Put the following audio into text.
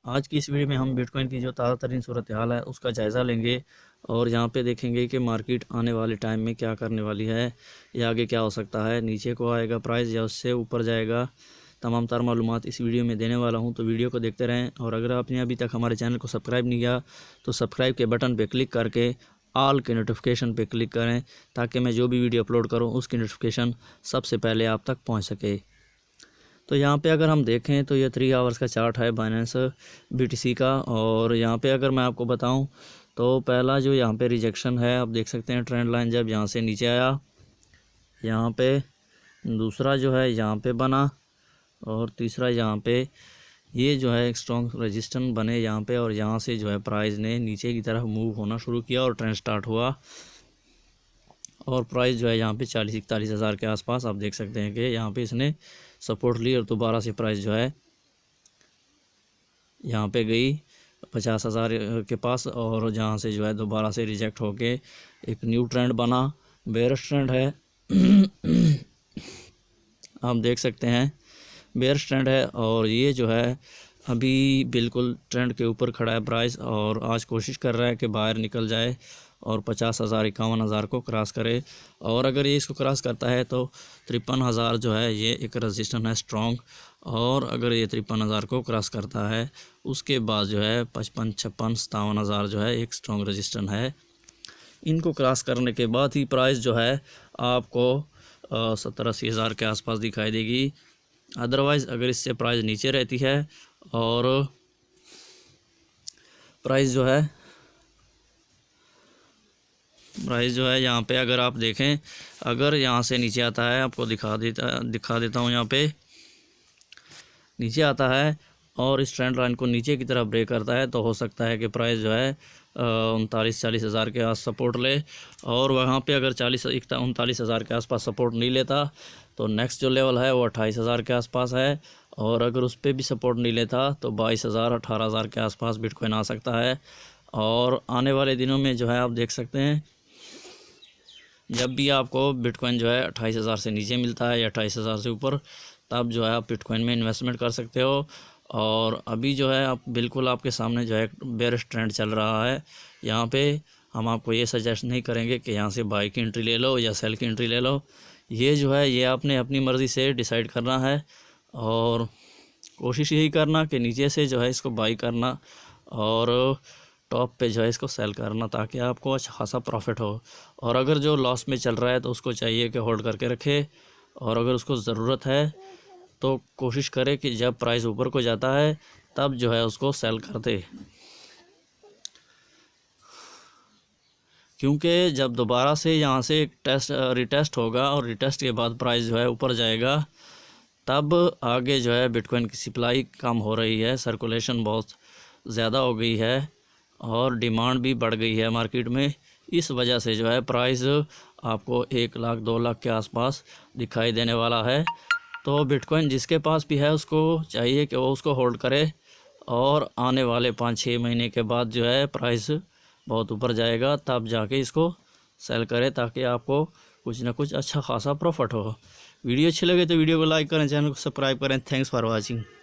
आज की इस वीडियो में हम बिटकॉइन की जो ताज़ा तरीन सूरत हाल है उसका जायज़ा लेंगे और यहाँ पे देखेंगे कि मार्केट आने वाले टाइम में क्या करने वाली है या आगे क्या हो सकता है, नीचे को आएगा प्राइस या उससे ऊपर जाएगा। तमाम तार मालूमात इस वीडियो में देने वाला हूँ, तो वीडियो को देखते रहें। और अगर आपने अभी तक हमारे चैनल को सब्सक्राइब नहीं किया तो सब्सक्राइब के बटन पर क्लिक करके ऑल के नोटिफिकेशन पर क्लिक करें, ताकि मैं जो भी वीडियो अपलोड करूँ उसकी नोटिफिकेशन सबसे पहले आप तक पहुँच सके। तो यहाँ पे अगर हम देखें तो ये 3 आवर्स का चार्ट है बाइनेंस BTC का। और यहाँ पे अगर मैं आपको बताऊं तो पहला जो यहाँ पे रिजेक्शन है, आप देख सकते हैं ट्रेंड लाइन जब यहाँ से नीचे आया, यहाँ पे दूसरा जो है यहाँ पे बना, और तीसरा यहाँ पे ये जो है एक स्ट्रॉन्ग रेजिस्टेंस बने यहाँ पे, और यहाँ से जो है प्राइस ने नीचे की तरफ मूव होना शुरू किया और ट्रेंड स्टार्ट हुआ। और प्राइस जो है यहाँ पे 40-41 हज़ार के आसपास आप देख सकते हैं कि यहाँ पे इसने सपोर्ट ली, और दोबारा से प्राइस जो है यहाँ पे गई 50 हज़ार के पास, और जहाँ से जो है दोबारा से रिजेक्ट होके एक न्यू ट्रेंड बना, बेयरिश ट्रेंड है। आप देख सकते हैं बेयरिश ट्रेंड है, और ये जो है अभी बिल्कुल ट्रेंड के ऊपर खड़ा है प्राइस, और आज कोशिश कर रहा है कि बाहर निकल जाए और 50 हज़ार 51 हज़ार को क्रॉस करे। और अगर ये इसको क्रॉस करता है तो 53 हज़ार जो है ये एक रजिस्टेंस है स्ट्रॉन्ग, और अगर ये 53 हज़ार को क्रॉस करता है उसके बाद जो है 55, 56, 57 हज़ार जो है एक स्ट्रॉन्ग रजिस्टेंस है। इनको क्रॉस करने के बाद ही प्राइस जो है आपको 70-80 हज़ार के आसपास दिखाई देगी। अदरवाइज़ अगर इससे प्राइस नीचे रहती है और प्राइस जो है यहाँ पे अगर आप देखें, अगर यहाँ से नीचे आता है, आपको दिखा देता हूँ, यहाँ पे नीचे आता है और इस ट्रेंड लाइन को नीचे की तरफ ब्रेक करता है, तो हो सकता है कि प्राइस जो है 39-40 हज़ार के आस सपोर्ट ले। और वहाँ पे अगर 39 हज़ार के आसपास सपोर्ट नहीं लेता तो नेक्स्ट जो लेवल है वो 28 हज़ार के आसपास है, और अगर उस पर भी सपोर्ट नहीं लेता तो 22 हज़ार 18 हज़ार के आसपास बिटकॉइन आ सकता है। और आने वाले दिनों में जो है आप देख सकते हैं, जब भी आपको बिटकॉइन जो है 28 हज़ार से नीचे मिलता है या 28 हज़ार से ऊपर, तब जो है आप बिटकॉइन में इन्वेस्टमेंट कर सकते हो। और अभी जो है आप बिल्कुल आपके सामने जो है बेयरिश ट्रेंड चल रहा है, यहाँ पे हम आपको ये सजेस्ट नहीं करेंगे कि यहाँ से बाई की एंट्री ले लो या सेल की एंट्री ले लो। ये जो है ये आपने अपनी मर्ज़ी से डिसाइड करना है, और कोशिश यही करना कि नीचे से जो है इसको बाई करना और टॉप पे जो है इसको सेल करना, ताकि आपको अच्छा खासा प्रॉफिट हो। और अगर जो लॉस में चल रहा है तो उसको चाहिए कि होल्ड करके रखे, और अगर उसको ज़रूरत है तो कोशिश करे कि जब प्राइस ऊपर को जाता है तब जो है उसको सेल कर दे, क्योंकि जब दोबारा से यहाँ से एक रिटेस्ट होगा और रिटेस्ट के बाद प्राइस जो है ऊपर जाएगा, तब आगे जो है बिटकॉइन की सप्लाई कम हो रही है, सर्कुलेशन बहुत ज़्यादा हो गई है और डिमांड भी बढ़ गई है मार्केट में। इस वजह से जो है प्राइस आपको 1 लाख 2 लाख के आसपास दिखाई देने वाला है। तो बिटकॉइन जिसके पास भी है उसको चाहिए कि वो उसको होल्ड करे, और आने वाले 5-6 महीने के बाद जो है प्राइस बहुत ऊपर जाएगा, तब जाके इसको सेल करे, ताकि आपको कुछ ना कुछ अच्छा खासा प्रॉफिट हो। वीडियो अच्छी लगे तो वीडियो को लाइक करें, चैनल को सब्सक्राइब करें। Thanks for watching.